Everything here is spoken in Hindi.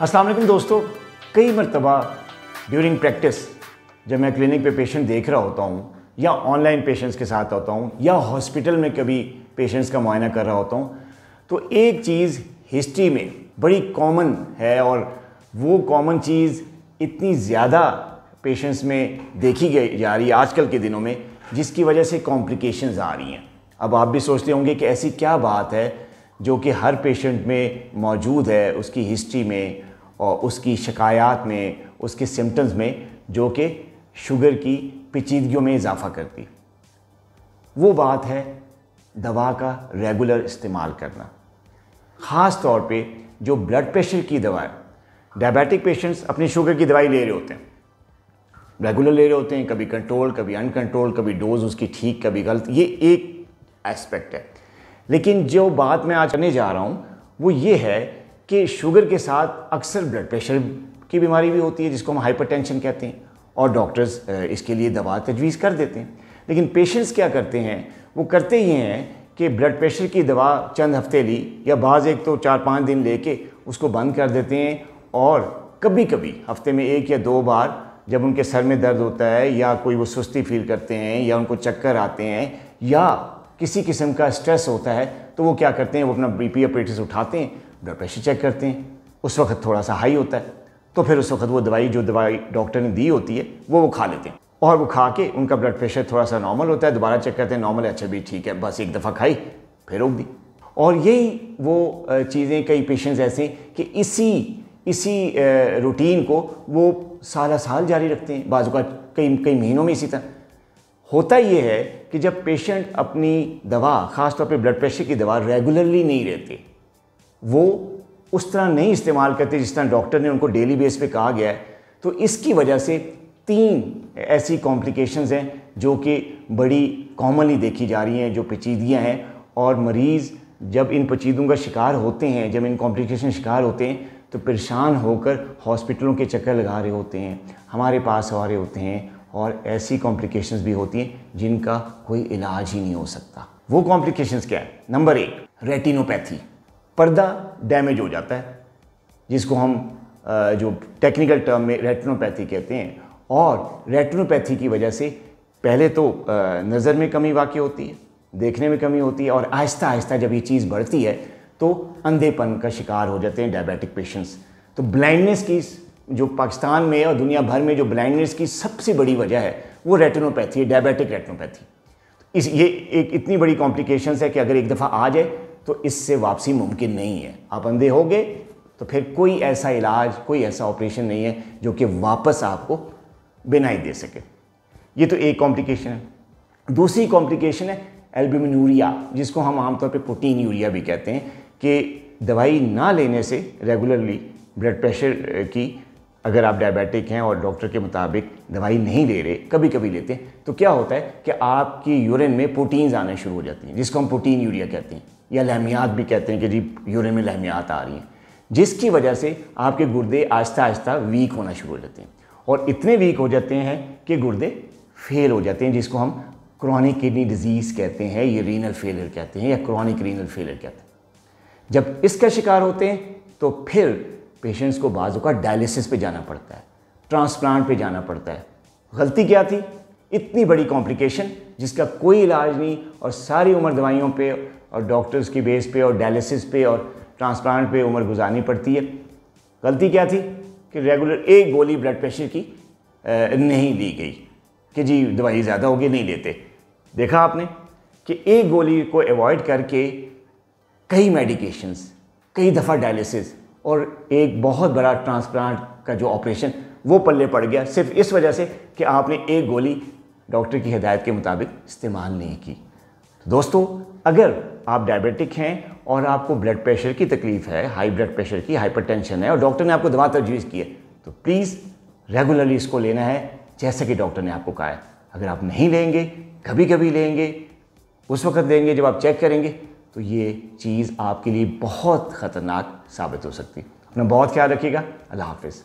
अस्सलाम वालेकुम दोस्तों, कई मरतबा ड्यूरिंग प्रैक्टिस जब मैं क्लिनिक पे पेशेंट देख रहा होता हूँ या ऑनलाइन पेशेंट्स के साथ होता हूँ या हॉस्पिटल में कभी पेशेंट्स का मुआयना कर रहा होता हूँ, तो एक चीज़ हिस्ट्री में बड़ी कॉमन है और वो कॉमन चीज़ इतनी ज़्यादा पेशेंट्स में देखी गई जा रही है आजकल के दिनों में, जिसकी वजह से कॉम्प्लिकेशंस आ रही हैं। अब आप भी सोचते होंगे कि ऐसी क्या बात है जो कि हर पेशेंट में मौजूद है, उसकी हिस्ट्री में और उसकी शिकायत में, उसके सिम्टम्स में, जो कि शुगर की पेचीदगियों में इजाफा करती। वो बात है दवा का रेगुलर इस्तेमाल करना। ख़ास तौर पे जो ब्लड प्रेशर की दवा है, डायबिटिक पेशेंट्स अपनी शुगर की दवाई ले रहे होते हैं, रेगुलर ले रहे होते हैं, कभी कंट्रोल, कभी अनकंट्रोल, कभी डोज उसकी ठीक, कभी गलत। ये एक एस्पेक्ट है। लेकिन जो बात मैं आज करने जा रहा हूँ वो ये है कि शुगर के साथ अक्सर ब्लड प्रेशर की बीमारी भी होती है, जिसको हम हाइपरटेंशन कहते हैं, और डॉक्टर्स इसके लिए दवा तजवीज़ कर देते हैं। लेकिन पेशेंट्स क्या करते हैं, वो करते ये हैं कि ब्लड प्रेशर की दवा चंद हफ्ते ली या बाज़ एक तो 4-5 दिन लेके उसको बंद कर देते हैं, और कभी कभी हफ्ते में 1 या 2 बार जब उनके सर में दर्द होता है या कोई वो सुस्ती फील करते हैं या उनको चक्कर आते हैं या किसी किस्म का स्ट्रेस होता है, तो वो क्या करते हैं, वो अपना बीपी या पेटिस उठाते हैं, ब्लड प्रेशर चेक करते हैं। उस वक्त थोड़ा सा हाई होता है, तो फिर उस वक्त वो दवाई डॉक्टर ने दी होती है वो खा लेते हैं, और वो खा के उनका ब्लड प्रेशर थोड़ा सा नॉर्मल होता है, दोबारा चेक करते हैं नॉर्मल है, अच्छा भी ठीक है, बस एक दफ़ा खाई फिर रोक दी। और यही वो चीज़ें कई पेशेंट्स ऐसे कि इसी रूटीन को वो साल जारी रखते हैं, बाज़ का कई महीनों में इसी तरह होता। ये है कि जब पेशेंट अपनी दवा, ख़ास तौर पे ब्लड प्रेशर की दवा रेगुलरली नहीं रहते, वो उस तरह नहीं इस्तेमाल करते जिस तरह डॉक्टर ने उनको डेली बेस पे कहा गया है, तो इसकी वजह से 3 ऐसी कॉम्प्लिकेशंस हैं जो कि बड़ी कॉमनली देखी जा रही हैं, जो पेचीदगियाँ हैं। और मरीज़ जब इन पेचीदगियों का शिकार होते हैं, जब इन कॉम्प्लिकेशन शिकार होते हैं, तो परेशान होकर हॉस्पिटलों के चक्कर लगा रहे होते हैं, हमारे पास आ रहे होते हैं, और ऐसी कॉम्प्लिकेशंस भी होती हैं जिनका कोई इलाज ही नहीं हो सकता। वो कॉम्प्लिकेशंस क्या है? Number 1, retinopathy. पर्दा डैमेज हो जाता है, जिसको हम जो टेक्निकल टर्म में रेटिनोपैथी कहते हैं। और रेटिनोपैथी की वजह से पहले तो नज़र में कमी वाक़ई होती है, देखने में कमी होती है, और आहिस्ता आहिस्ता जब ये चीज़ बढ़ती है तो अंधेपन का शिकार हो जाते हैं डायबिटिक पेशेंट्स। तो ब्लाइंडनेस की जो पाकिस्तान में और दुनिया भर में जो ब्लाइंडनेस की सबसे बड़ी वजह है वो रेटिनोपैथी है, डायबिटिक रेटिनोपैथी। ये एक इतनी बड़ी कॉम्प्लिकेशन है कि अगर एक दफ़ा आ जाए तो इससे वापसी मुमकिन नहीं है। आप अंधे हो गए तो फिर कोई ऐसा इलाज, कोई ऐसा ऑपरेशन नहीं है जो कि वापस आपको बिनाई दे सके। ये तो एक कॉम्प्लिकेशन है। दूसरी कॉम्प्लिकेशन है एल्ब्यूमिनूरिया, जिसको हम आमतौर पे प्रोटीन यूरिया भी कहते हैं, कि दवाई ना लेने से रेगुलरली ब्लड प्रेशर की, अगर आप डायबिटिक हैं और डॉक्टर के मुताबिक दवाई नहीं ले रहे, कभी कभी लेते हैं, तो क्या होता है कि आपकी यूरिन में प्रोटीन्स आने शुरू हो जाती हैं, जिसको हम प्रोटीन यूरिया कहते हैं, या लहमियात भी कहते हैं कि जी यूरिन में लहमियात आ रही हैं, जिसकी वजह से आपके गुर्दे आहिस्ता आहिस्ता वीक होना शुरू हो जाते हैं, और इतने वीक हो जाते हैं कि गुर्दे फेल हो जाते हैं, जिसको हम क्रॉनिक किडनी डिजीज़ कहते हैं, या रीनल फेलियर कहते हैं, या क्रॉनिक रीनल फेलियर कहते हैं। जब इसका शिकार होते हैं तो फिर पेशेंट्स को बाज़ों का डायलिसिस पे जाना पड़ता है, ट्रांसप्लांट पे जाना पड़ता है। गलती क्या थी? इतनी बड़ी कॉम्प्लिकेशन जिसका कोई इलाज नहीं, और सारी उम्र दवाइयों पे और डॉक्टर्स की बेस पे और डायलिसिस पे और ट्रांसप्लांट पे उम्र गुजारनी पड़ती है। गलती क्या थी कि रेगुलर एक गोली ब्लड प्रेशर की नहीं ली गई कि जी दवाई ज़्यादा होगी, नहीं लेते। देखा आपने कि एक गोली को अवॉइड करके कई मेडिकेशंस, कई दफ़ा डायलिसिस और एक बहुत बड़ा ट्रांसप्लांट का जो ऑपरेशन वो पल्ले पड़ गया, सिर्फ इस वजह से कि आपने एक गोली डॉक्टर की हिदायत के मुताबिक इस्तेमाल नहीं की। तो दोस्तों, अगर आप डायबिटिक हैं और आपको ब्लड प्रेशर की तकलीफ़ है, हाई ब्लड प्रेशर की, हाइपरटेंशन है, और डॉक्टर ने आपको दवा तजवीज़ की है, तो प्लीज़ रेगुलरली इसको लेना है जैसा कि डॉक्टर ने आपको कहा है। अगर आप नहीं लेंगे, कभी कभी लेंगे, उस वक्त लेंगे जब आप चेक करेंगे, तो ये चीज़ आपके लिए बहुत ख़तरनाक साबित हो सकती है। अपना बहुत ख्याल रखिएगा। अल्लाह हाफ़िज़।